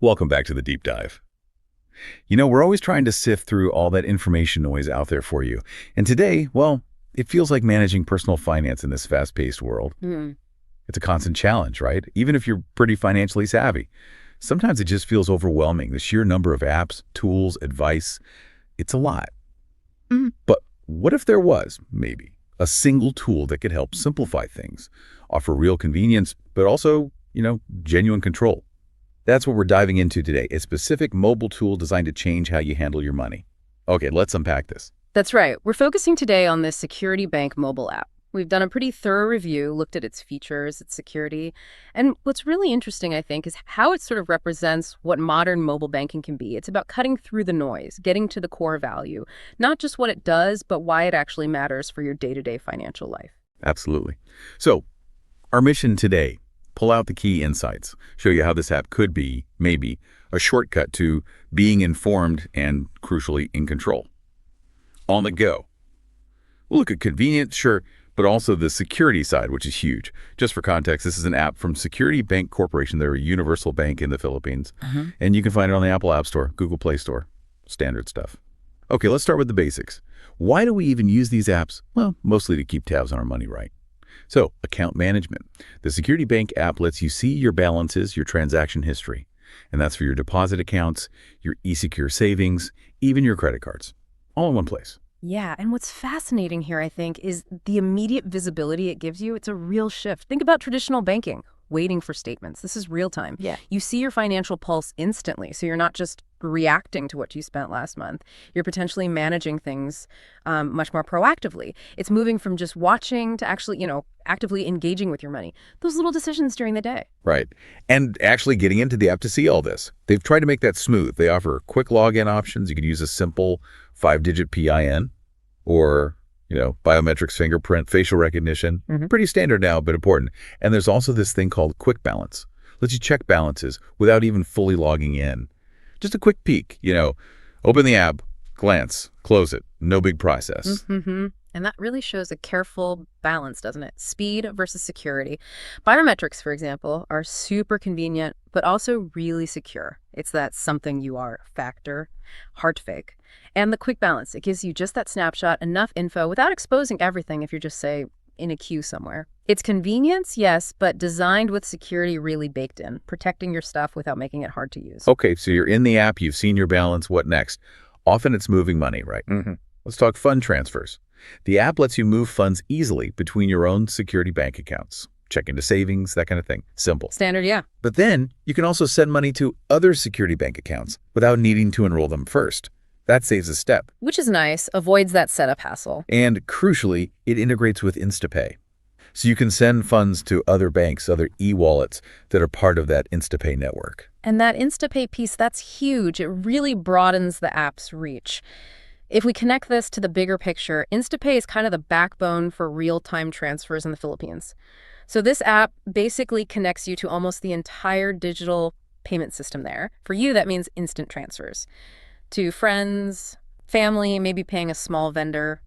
Welcome back to the deep dive. We're always trying to sift through all that information noise out there for you. And today, well, it feels like managing personal finance in this fast-paced world. It's a constant challenge, right? Even if you're pretty financially savvy. Sometimes it just feels overwhelming. The sheer number of apps, tools, advice, it's a lot. But what if there was, maybe, a single tool that could help simplify things, offer real convenience, but also, genuine control? That's what we're diving into today, a specific mobile tool designed to change how you handle your money. Okay, let's unpack this. That's right. We're focusing today on this Security Bank mobile app. We've done a pretty thorough review, looked at its features, its security, and what's really interesting, I think, is how it sort of represents what modern mobile banking can be. It's about cutting through the noise, getting to the core value, not just what it does, but why it actually matters for your day-to-day financial life. Absolutely. So, our mission today, pull out the key insights, show you how this app could be, maybe, a shortcut to being informed and, crucially, in control. On the go. We'll look at convenience, sure, but also the security side, which is huge. Just for context, this is an app from Security Bank Corporation. They're a universal bank in the Philippines. And you can find it on the Apple App Store, Google Play Store, standard stuff. Okay, let's start with the basics. Why do we even use these apps? Well, mostly to keep tabs on our money, right? So, account management. The Security Bank app lets you see your balances, your transaction history. And that's for your deposit accounts, your eSecure savings, even your credit cards. All in one place. Yeah, and what's fascinating here, I think, is the immediate visibility it gives you. It's a real shift. Think about traditional banking, waiting for statements. This is real time. Yeah. You see your financial pulse instantly, so you're not just reacting to what you spent last month. You're potentially managing things much more proactively. It's moving from just watching to actually, actively engaging with your money. Those little decisions during the day. Right. And actually getting into the app to see all this. They've tried to make that smooth. They offer quick login options. You could use a simple 5-digit PIN or, biometrics, fingerprint, facial recognition. Pretty standard now, but important. And there's also this thing called Quick Balance. Lets you check balances without even fully logging in. Just a quick peek, open the app, glance, close it. No big process. And that really shows a careful balance, doesn't it? Speed versus security. Biometrics, for example, are super convenient, but also really secure. It's that something you are factor, hard to fake. And the quick balance, it gives you just that snapshot, enough info without exposing everything if you're just, say, in a queue somewhere. It's convenience, yes, but designed with security really baked in, protecting your stuff without making it hard to use. Okay, so you're in the app, you've seen your balance, what next? Often it's moving money, right? Let's talk fund transfers. The app lets you move funds easily between your own Security Bank accounts. Check into savings, that kind of thing. Simple. Standard, yeah. But then you can also send money to other Security Bank accounts without needing to enroll them first. That saves a step. Which is nice, avoids that setup hassle. And crucially, it integrates with InstaPay. So you can send funds to other banks, other e-wallets that are part of that InstaPay network. And that InstaPay piece, that's huge. It really broadens the app's reach. If we connect this to the bigger picture, InstaPay is kind of the backbone for real-time transfers in the Philippines. So this app basically connects you to almost the entire digital payment system there. For you, that means instant transfers. To friends, family, maybe paying a small vendor.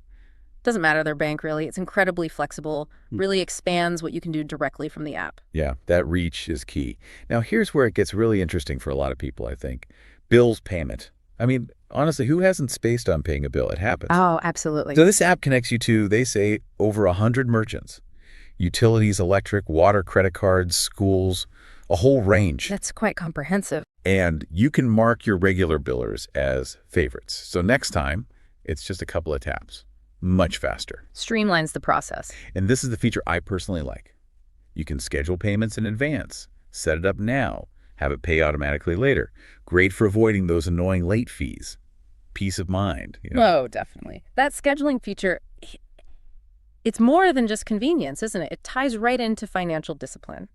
Doesn't matter their bank, really. It's incredibly flexible, really expands what you can do directly from the app. Yeah, that reach is key. Now, here's where it gets really interesting for a lot of people, I think. Bills payment. I mean, honestly, who hasn't spaced on paying a bill? It happens. Oh, absolutely. So this app connects you to, they say, over 100 merchants. Utilities, electric, water, credit cards, schools, a whole range. That's quite comprehensive. And you can mark your regular billers as favorites. So next time, it's just a couple of taps. Much faster. Streamlines the process. And this is the feature I personally like. You can schedule payments in advance, set it up now, have it pay automatically later. Great for avoiding those annoying late fees. Peace of mind. Oh, definitely. That scheduling feature, it's more than just convenience, isn't it? It ties right into financial discipline.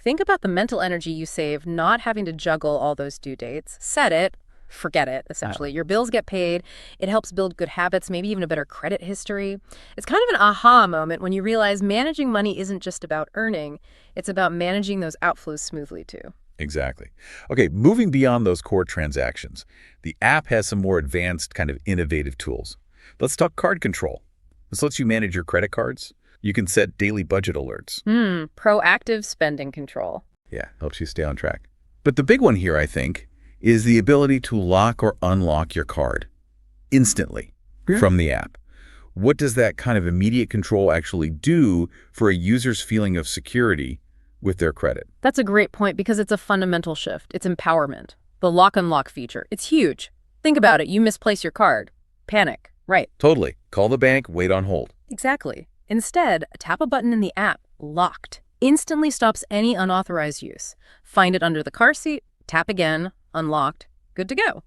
Think about the mental energy you save not having to juggle all those due dates. Set it, forget it, essentially. Your bills get paid. It helps build good habits, maybe even a better credit history. It's kind of an aha moment when you realize managing money isn't just about earning. It's about managing those outflows smoothly, too. Exactly. Okay, moving beyond those core transactions, the app has some more advanced kind of innovative tools. Let's talk card control. This lets you manage your credit cards. You can set daily budget alerts. Proactive spending control. Yeah, helps you stay on track. But the big one here, I think, is the ability to lock or unlock your card instantly from the app. What does that kind of immediate control actually do for a user's feeling of security with their credit? That's a great point because it's a fundamental shift. It's empowerment. The lock unlock feature. It's huge. Think about it. You misplace your card. Panic. Right. Totally. Call the bank, wait on hold. Exactly. Instead, tap a button in the app, locked, instantly stops any unauthorized use. Find it under the car seat, tap again, unlocked, good to go.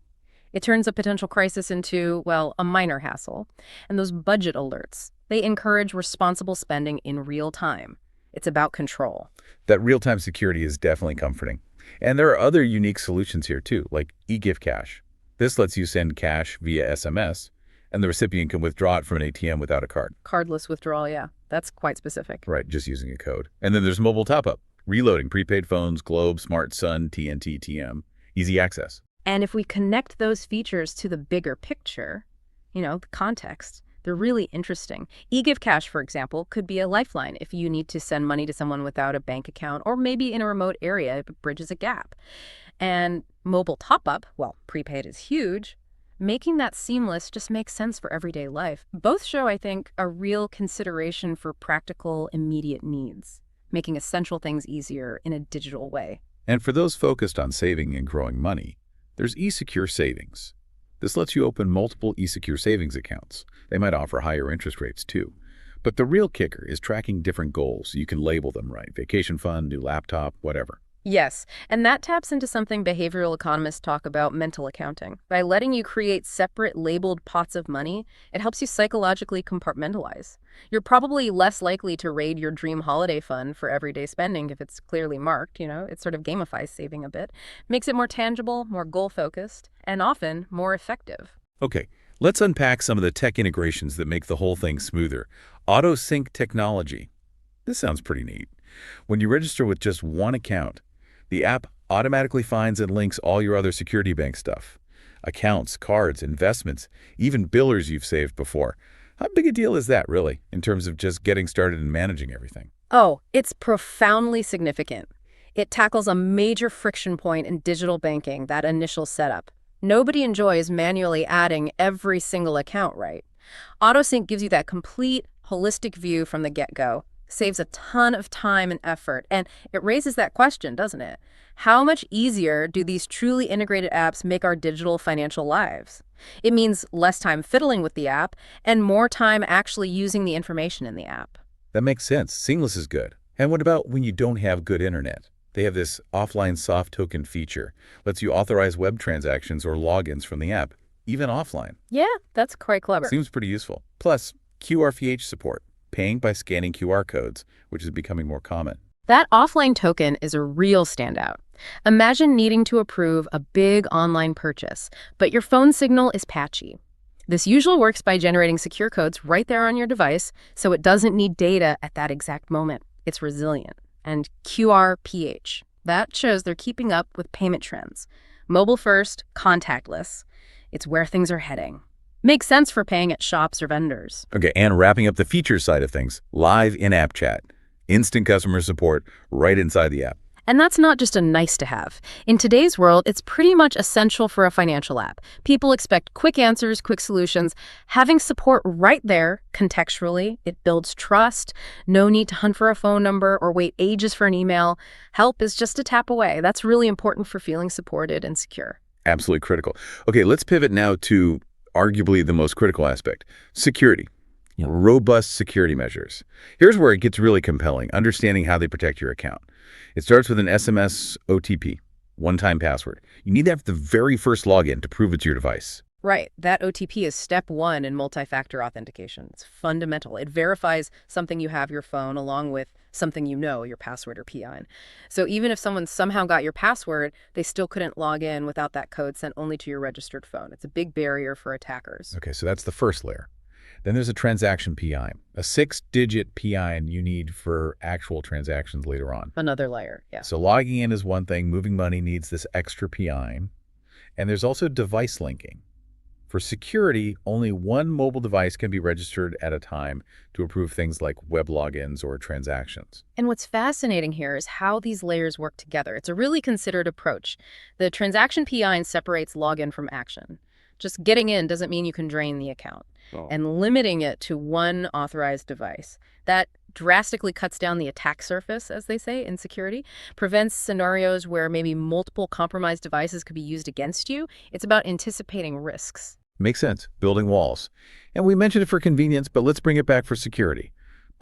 It turns a potential crisis into, well, a minor hassle. And those budget alerts, they encourage responsible spending in real time. It's about control. That real-time security is definitely comforting. And there are other unique solutions here too, like eGift Cash. This lets you send cash via SMS, and the recipient can withdraw it from an ATM without a card. Cardless withdrawal, yeah. That's quite specific. Right, just using a code. And then there's mobile top-up, reloading prepaid phones, Globe, Smart Sun, TNT, TM, easy access. And if we connect those features to the bigger picture, the context, they're really interesting. eGift Cash, for example, could be a lifeline if you need to send money to someone without a bank account or maybe in a remote area if it bridges a gap. And mobile top-up, well, prepaid is huge. Making that seamless just makes sense for everyday life. Both show, I think, a real consideration for practical, immediate needs, making essential things easier in a digital way. And for those focused on saving and growing money, there's eSecure Savings. This lets you open multiple eSecure Savings accounts. They might offer higher interest rates too. But the real kicker is tracking different goals so you can label them right. Vacation fund, new laptop, whatever. Yes, and that taps into something behavioral economists talk about: mental accounting. By letting you create separate labeled pots of money, it helps you psychologically compartmentalize. You're probably less likely to raid your dream holiday fund for everyday spending if it's clearly marked, It sort of gamifies saving a bit, makes it more tangible, more goal-focused, and often more effective. Okay, let's unpack some of the tech integrations that make the whole thing smoother. Auto sync technology. This sounds pretty neat. When you register with just one account, the app automatically finds and links all your other security bank stuff. Accounts, cards, investments, even billers you've saved before. How big a deal is that, really, in terms of just getting started and managing everything? Oh, it's profoundly significant. It tackles a major friction point in digital banking, that initial setup. Nobody enjoys manually adding every single account, right? AutoSync gives you that complete, holistic view from the get-go. Saves a ton of time and effort. And it raises that question, doesn't it? How much easier do these truly integrated apps make our digital financial lives? It means less time fiddling with the app and more time actually using the information in the app. That makes sense. Seamless is good. And what about when you don't have good internet? They have this offline soft token feature. Lets you authorize web transactions or logins from the app, even offline. Yeah, that's quite clever. Seems pretty useful. Plus, QRVH support. Paying by scanning QR codes, which is becoming more common. That offline token is a real standout. Imagine needing to approve a big online purchase, but your phone signal is patchy. This usually works by generating secure codes right there on your device, so it doesn't need data at that exact moment. It's resilient. And QRPH, that shows they're keeping up with payment trends. Mobile first, contactless. It's where things are heading. Makes sense for paying at shops or vendors. Okay, and wrapping up the feature side of things, live in-app chat, instant customer support right inside the app. And that's not just a nice to have. In today's world, it's pretty much essential for a financial app. People expect quick answers, quick solutions. Having support right there, contextually, it builds trust. No need to hunt for a phone number or wait ages for an email. Help is just a tap away. That's really important for feeling supported and secure. Absolutely critical. Okay, let's pivot now to arguably the most critical aspect, security. Robust security measures. Here's where it gets really compelling, understanding how they protect your account. It starts with an SMS OTP, one-time password. You need that for the very first login to prove it's your device. Right. That OTP is step one in multi-factor authentication. It's fundamental. It verifies something you have your phone along with something your password or PIN. So even if someone somehow got your password, they still couldn't log in without that code sent only to your registered phone. It's a big barrier for attackers. Okay, so that's the first layer. Then there's a transaction PIN, a 6-digit PIN you need for actual transactions later on. Another layer, yeah. So logging in is one thing, moving money needs this extra PIN. And there's also device linking. For security, only one mobile device can be registered at a time to approve things like web logins or transactions. And what's fascinating here is how these layers work together. It's a really considered approach. The transaction PI separates login from action. Just getting in doesn't mean you can drain the account. Oh. And limiting it to one authorized device. That drastically cuts down the attack surface, as they say, in security, prevents scenarios where maybe multiple compromised devices could be used against you. It's about anticipating risks. Makes sense, building walls. And we mentioned it for convenience, but let's bring it back for security.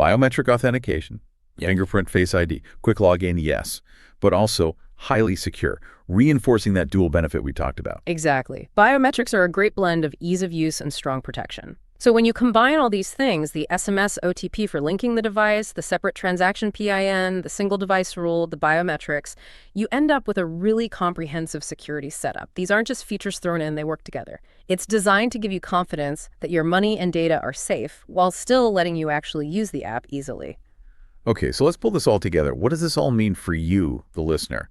Biometric authentication, fingerprint Face ID, quick login, yes, but also highly secure, reinforcing that dual benefit we talked about. Exactly. Biometrics are a great blend of ease of use and strong protection. So when you combine all these things, the SMS OTP for linking the device, the separate transaction PIN, the single device rule, the biometrics, you end up with a really comprehensive security setup. These aren't just features thrown in, they work together. It's designed to give you confidence that your money and data are safe while still letting you actually use the app easily. Okay, so let's pull this all together. What does this all mean for you, the listener?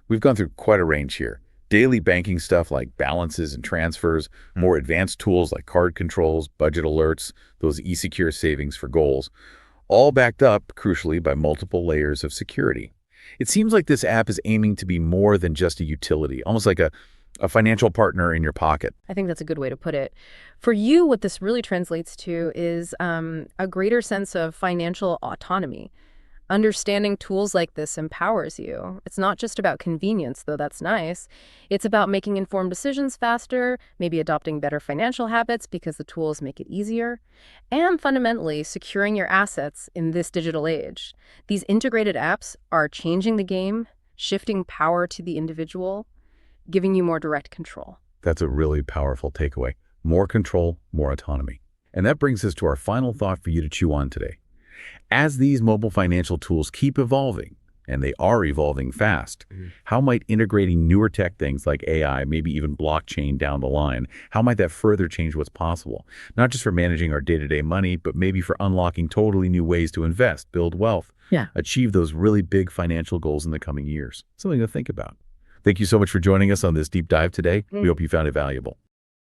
We've gone through quite a range here. Daily banking stuff like balances and transfers, more advanced tools like card controls, budget alerts, those eSecure savings for goals, all backed up, crucially, by multiple layers of security. It seems like this app is aiming to be more than just a utility, almost like a financial partner in your pocket. I think that's a good way to put it. For you, what this really translates to is a greater sense of financial autonomy. Understanding tools like this empowers you. It's not just about convenience, though that's nice. It's about making informed decisions faster, maybe adopting better financial habits because the tools make it easier, and fundamentally securing your assets in this digital age. These integrated apps are changing the game, shifting power to the individual, giving you more direct control. That's a really powerful takeaway. More control, more autonomy. And that brings us to our final thought for you to chew on today. As these mobile financial tools keep evolving, and they are evolving fast, how might integrating newer tech things like AI, maybe even blockchain down the line, how might that further change what's possible? Not just for managing our day-to-day money, but maybe for unlocking totally new ways to invest, build wealth, achieve those really big financial goals in the coming years. Something to think about. Thank you so much for joining us on this deep dive today. We hope you found it valuable.